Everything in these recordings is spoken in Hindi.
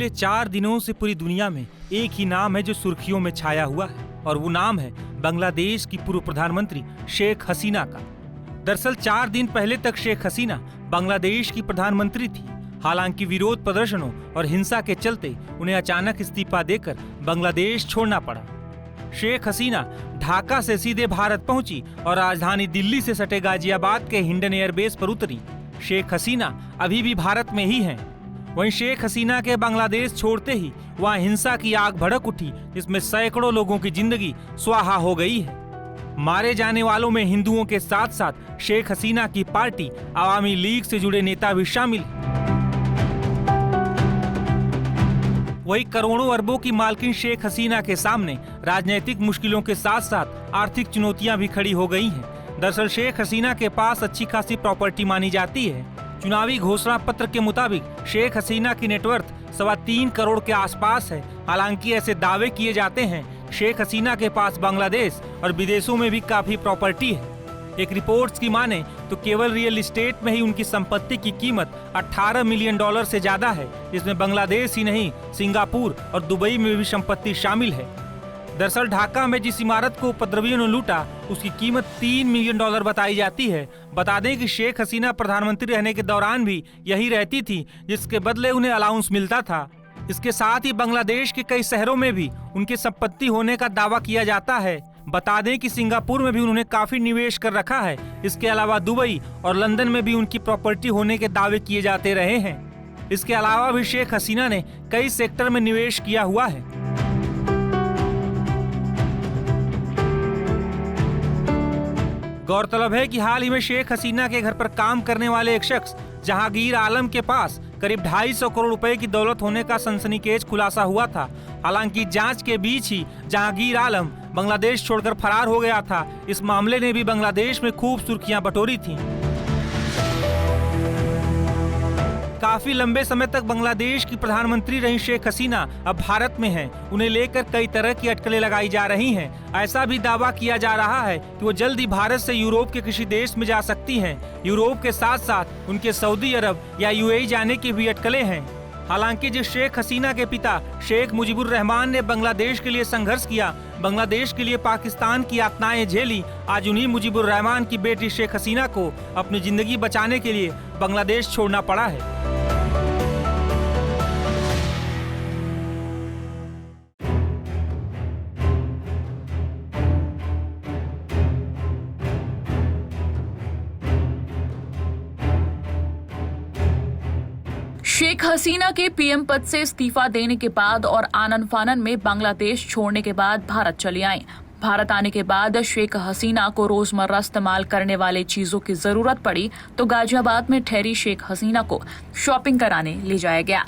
पिछले 4 दिनों से पूरी दुनिया में एक ही नाम है जो सुर्खियों में छाया हुआ है, और वो नाम है बांग्लादेश की पूर्व प्रधानमंत्री शेख हसीना का। दरअसल 4 दिन पहले तक शेख हसीना बांग्लादेश की प्रधानमंत्री थी। हालांकि विरोध प्रदर्शनों और हिंसा के चलते उन्हें अचानक इस्तीफा देकर बांग्लादेश छोड़ना पड़ा। शेख हसीना ढाका से सीधे भारत पहुंची और राजधानी दिल्ली से सटे गाजियाबाद के हिंडन एयरबेस पर उतरी। शेख हसीना अभी भी भारत में ही हैं। वहीं शेख हसीना के बांग्लादेश छोड़ते ही वहां हिंसा की आग भड़क उठी, जिसमें सैकड़ों लोगों की जिंदगी स्वाहा हो गई है। मारे जाने वालों में हिंदुओं के साथ साथ शेख हसीना की पार्टी अवामी लीग से जुड़े नेता भी शामिल हैं। वही करोड़ों अरबों की मालकिन शेख हसीना के सामने राजनीतिक मुश्किलों के साथ साथ आर्थिक चुनौतियां भी खड़ी हो गई हैं। दरअसल शेख हसीना के पास अच्छी खासी प्रॉपर्टी मानी जाती है। चुनावी घोषणा पत्र के मुताबिक शेख हसीना की नेटवर्थ 3.25 करोड़ के आसपास है। हालांकि ऐसे दावे किए जाते हैं शेख हसीना के पास बांग्लादेश और विदेशों में भी काफी प्रॉपर्टी है। एक रिपोर्ट्स की माने तो केवल रियल एस्टेट में ही उनकी संपत्ति की कीमत $18 मिलियन से ज्यादा है, जिसमें बांग्लादेश ही नहीं सिंगापुर और दुबई में भी संपत्ति शामिल है। दरअसल ढाका में जिस इमारत को उपद्रवियों ने लूटा उसकी कीमत $3 मिलियन बताई जाती है। बता दें कि शेख हसीना प्रधानमंत्री रहने के दौरान भी यही रहती थी, जिसके बदले उन्हें अलाउंस मिलता था। इसके साथ ही बांग्लादेश के कई शहरों में भी उनकी संपत्ति होने का दावा किया जाता है। बता दें कि सिंगापुर में भी उन्होंने काफी निवेश कर रखा है। इसके अलावा दुबई और लंदन में भी उनकी प्रॉपर्टी होने के दावे किए जाते रहे हैं। इसके अलावा भी शेख हसीना ने कई सेक्टर में निवेश किया हुआ है। गौरतलब है कि हाल ही में शेख हसीना के घर पर काम करने वाले एक शख्स जहांगीर आलम के पास करीब 250 करोड़ रुपए की दौलत होने का सनसनीखेज खुलासा हुआ था। हालांकि जांच के बीच ही जहांगीर आलम बांग्लादेश छोड़कर फरार हो गया था। इस मामले ने भी बांग्लादेश में खूब सुर्खियां बटोरी थी। काफी लंबे समय तक बांग्लादेश की प्रधानमंत्री रही शेख हसीना अब भारत में हैं। उन्हें लेकर कई तरह की अटकलें लगाई जा रही हैं। ऐसा भी दावा किया जा रहा है कि वो जल्द ही भारत से यूरोप के किसी देश में जा सकती हैं। यूरोप के साथ साथ उनके सऊदी अरब या यूएई जाने की भी अटकलें हैं। हालांकि जिस शेख हसीना के पिता शेख मुजीबुर रहमान ने बांग्लादेश के लिए संघर्ष किया, बांग्लादेश के लिए पाकिस्तान की यातनाएं झेली, आज उन्हीं मुजीबुर रहमान की बेटी शेख हसीना को अपनी जिंदगी बचाने के लिए बांग्लादेश छोड़ना पड़ा है। शेख हसीना के पीएम पद से इस्तीफा देने के बाद और आनन फानन में बांग्लादेश छोड़ने के बाद भारत चली आईं। भारत आने के बाद शेख हसीना को रोजमर्रा इस्तेमाल करने वाली चीजों की जरूरत पड़ी तो गाजियाबाद में ठहरी शेख हसीना को शॉपिंग कराने ले जाया गया,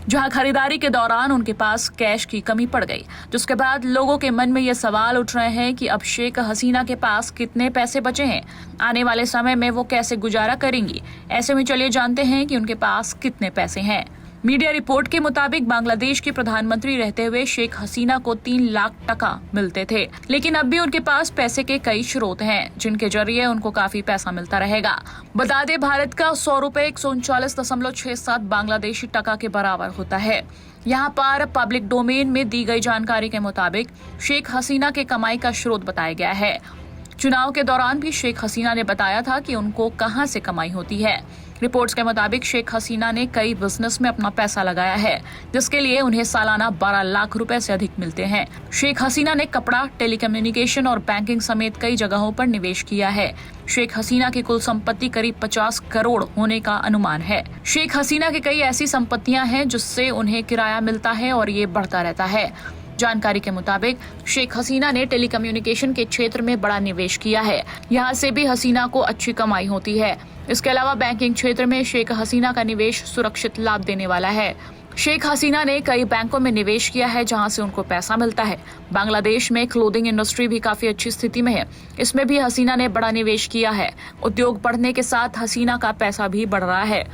जहां खरीदारी के दौरान उनके पास कैश की कमी पड़ गई। जिसके बाद लोगों के मन में ये सवाल उठ रहे हैं कि अब शेख हसीना के पास कितने पैसे बचे हैं, आने वाले समय में वो कैसे गुजारा करेंगी। ऐसे में चलिए जानते हैं कि उनके पास कितने पैसे हैं। मीडिया रिपोर्ट के मुताबिक बांग्लादेश की प्रधानमंत्री रहते हुए शेख हसीना को 3 लाख टका मिलते थे, लेकिन अब भी उनके पास पैसे के कई स्रोत हैं जिनके जरिए उनको काफी पैसा मिलता रहेगा। बता दें भारत का 100 रुपए 139.67 बांग्लादेशी टका के बराबर होता है। यहाँ पर पब्लिक डोमेन में दी गई जानकारी के मुताबिक शेख हसीना के कमाई का स्रोत बताया गया है। चुनाव के दौरान भी शेख हसीना ने बताया था कि उनको कहां से कमाई होती है। रिपोर्ट्स के मुताबिक शेख हसीना ने कई बिजनेस में अपना पैसा लगाया है, जिसके लिए उन्हें सालाना 12 लाख रुपए से अधिक मिलते हैं। शेख हसीना ने कपड़ा, टेलीकम्युनिकेशन और बैंकिंग समेत कई जगहों पर निवेश किया है। शेख हसीना की कुल संपत्ति करीब 50 करोड़ होने का अनुमान है। शेख हसीना की कई ऐसी संपत्तियां हैं जिससे उन्हें किराया मिलता है और ये बढ़ता रहता है। जानकारी के मुताबिक शेख हसीना ने टेलीकम्युनिकेशन के क्षेत्र में बड़ा निवेश किया है। यहाँ से भी हसीना को अच्छी कमाई होती है। इसके अलावा बैंकिंग क्षेत्र में शेख हसीना का निवेश सुरक्षित लाभ देने वाला है। शेख हसीना ने कई बैंकों में निवेश किया है जहां से उनको पैसा मिलता है। बांग्लादेश में क्लोथिंग इंडस्ट्री भी काफी अच्छी स्थिति में है, इसमें भी हसीना ने बड़ा निवेश किया है। उद्योग बढ़ने के साथ हसीना का पैसा भी बढ़ रहा है।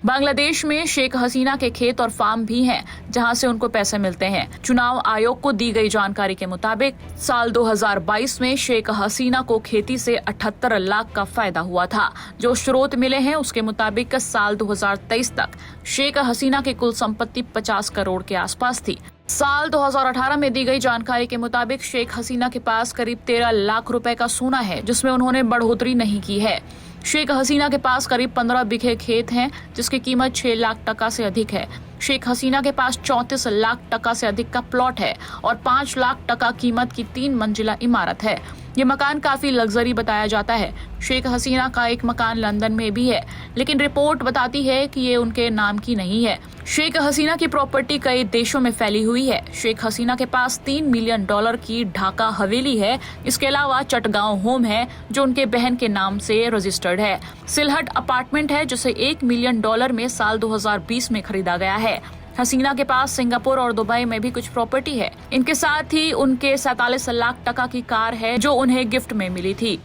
बांग्लादेश में शेख हसीना के खेत और फार्म भी हैं, जहां से उनको पैसे मिलते हैं। चुनाव आयोग को दी गई जानकारी के मुताबिक साल 2022 में शेख हसीना को खेती से 78 लाख का फायदा हुआ था। जो स्रोत मिले हैं उसके मुताबिक साल 2023 तक शेख हसीना की कुल संपत्ति 50 करोड़ के आसपास थी। साल 2018 में दी गई जानकारी के मुताबिक शेख हसीना के पास करीब 13 लाख रुपए का सोना है, जिसमें उन्होंने बढ़ोतरी नहीं की है। शेख हसीना के पास करीब 15 बीघे खेत हैं, जिसकी कीमत 6 लाख टका से अधिक है। शेख हसीना के पास 34 लाख टका से अधिक का प्लॉट है और 5 लाख टका कीमत की 3 मंजिला इमारत है। ये मकान काफी लग्जरी बताया जाता है। शेख हसीना का एक मकान लंदन में भी है, लेकिन रिपोर्ट बताती है कि ये उनके नाम की नहीं है। शेख हसीना की प्रॉपर्टी कई देशों में फैली हुई है। शेख हसीना के पास $3 मिलियन की ढाका हवेली है। इसके अलावा चटगांव होम है, जो उनके बहन के नाम से रजिस्टर्ड है। सिलहट अपार्टमेंट है, जिसे $1 मिलियन में साल 2020 में खरीदा गया है। हसीना के पास सिंगापुर और दुबई में भी कुछ प्रॉपर्टी है। इनके साथ ही उनके 47 लाख टका की कार है, जो उन्हें गिफ्ट में मिली थी।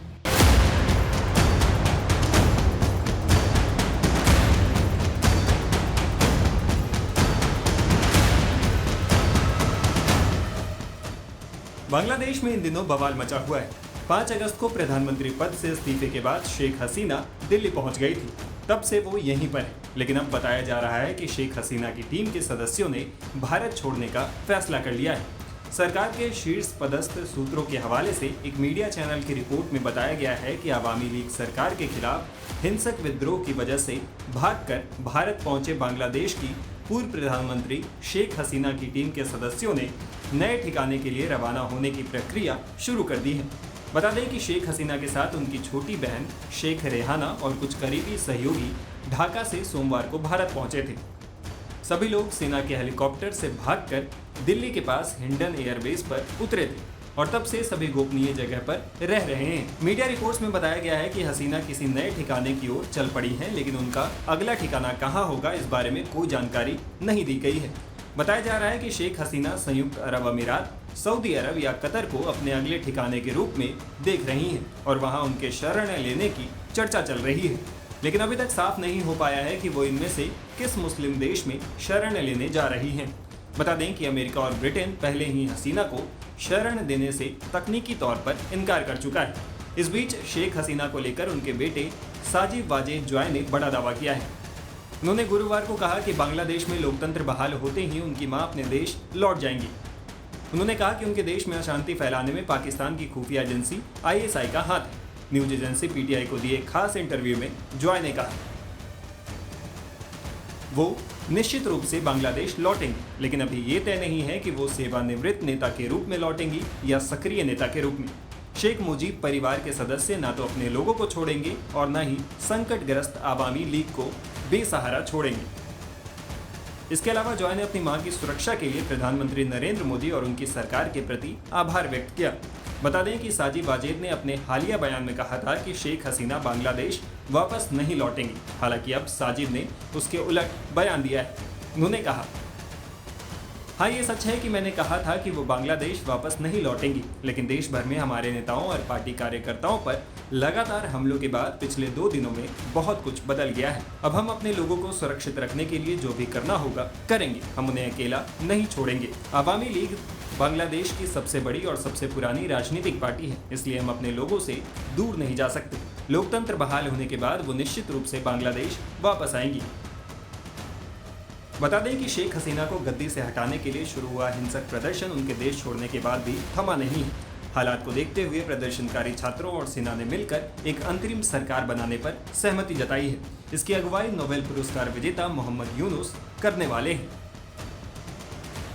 बांग्लादेश में इन दिनों बवाल मचा हुआ है। 5 अगस्त को प्रधानमंत्री पद से इस्तीफे के बाद शेख हसीना दिल्ली पहुंच गई थी। तब से वो यहीं पर है, लेकिन अब बताया जा रहा है कि शेख हसीना की टीम के सदस्यों ने भारत छोड़ने का फैसला कर लिया है। सरकार के शीर्ष पदस्थ सूत्रों के हवाले से एक मीडिया चैनल की रिपोर्ट में बताया गया है कि अवामी लीग सरकार के खिलाफ हिंसक विद्रोह की वजह से भागकर भारत पहुंचे बांग्लादेश की पूर्व प्रधानमंत्री शेख हसीना की टीम के सदस्यों ने नए ठिकाने के लिए रवाना होने की प्रक्रिया शुरू कर दी है। बता दें कि शेख हसीना के साथ उनकी छोटी बहन शेख रेहाना और कुछ करीबी सहयोगी ढाका से सोमवार को भारत पहुंचे थे। सभी लोग सेना के हेलीकॉप्टर से भागकर दिल्ली के पास हिंडन एयरबेस पर उतरे थे और तब से सभी गोपनीय जगह पर रह रहे हैं। मीडिया रिपोर्ट्स में बताया गया है कि हसीना किसी नए ठिकाने की ओर चल पड़ी हैं, लेकिन उनका अगला ठिकाना कहां होगा इस बारे में कोई जानकारी नहीं दी गई है। बताया जा रहा है कि शेख हसीना संयुक्त अरब अमीरात, सऊदी अरब या कतर को अपने अगले ठिकाने के रूप में देख रही हैं और वहां उनके शरण लेने की चर्चा चल रही है, लेकिन अभी तक साफ नहीं हो पाया है कि वो इनमें से किस मुस्लिम देश में शरण लेने जा रही हैं। बता दें कि अमेरिका और ब्रिटेन पहले ही हसीना को शरण देने से तकनीकी तौर पर इनकार कर चुका है। इस बीच शेख हसीना को लेकर उनके बेटे साजिद वाजेद जॉय ने बड़ा दावा किया है। उन्होंने गुरुवार को कहा कि बांग्लादेश में लोकतंत्र बहाल होते ही उनकी मां अपने देश लौट जाएंगी। उन्होंने कहा कि उनके देश में अशांति फैलाने में पाकिस्तान की खुफिया एजेंसी ISI का हाथ है। न्यूज एजेंसी PTI को दिए खास इंटरव्यू में जॉय ने कहा वो निश्चित रूप से बांग्लादेश लौटेंगी, लेकिन अभी ये तय नहीं है कि वो सेवानिवृत्त नेता के रूप में लौटेंगी या सक्रिय नेता के रूप में। शेख मुजीब परिवार के सदस्य ना तो अपने लोगों को छोड़ेंगे और न ही संकटग्रस्त आवामी लीग को बेसहारा छोड़ेंगे। इसके अलावा जॉय ने अपनी मां की सुरक्षा के लिए प्रधानमंत्री नरेंद्र मोदी और उनकी सरकार के प्रति आभार व्यक्त किया। बता दें कि साजिद वाजेद ने अपने हालिया बयान में कहा था कि शेख हसीना बांग्लादेश वापस नहीं लौटेंगी। हालांकि अब साजिद ने उसके उलट बयान दिया है। उन्होंने कहा, हाँ, ये सच है कि मैंने कहा था कि वो बांग्लादेश वापस नहीं लौटेंगी, लेकिन देश भर में हमारे नेताओं और पार्टी कार्यकर्ताओं पर लगातार हमलों के बाद पिछले 2 दिनों में बहुत कुछ बदल गया है। अब हम अपने लोगों को सुरक्षित रखने के लिए जो भी करना होगा करेंगे। हम उन्हें अकेला नहीं छोड़ेंगे। अवामी लीग बांग्लादेश की सबसे बड़ी और सबसे पुरानी राजनीतिक पार्टी है, इसलिए हम अपने लोगों से दूर नहीं जा सकते। लोकतंत्र बहाल होने के बाद वो निश्चित रूप से बांग्लादेश वापस आएंगी। बता दें कि शेख हसीना को गद्दी से हटाने के लिए शुरू हुआ हिंसक प्रदर्शन उनके देश छोड़ने के बाद भी थमा नहीं है। हालात को देखते हुए प्रदर्शनकारी छात्रों और सेना ने मिलकर एक अंतरिम सरकार बनाने पर सहमति जताई है। इसकी अगुवाई नोबेल पुरस्कार विजेता मोहम्मद यूनुस करने वाले हैं।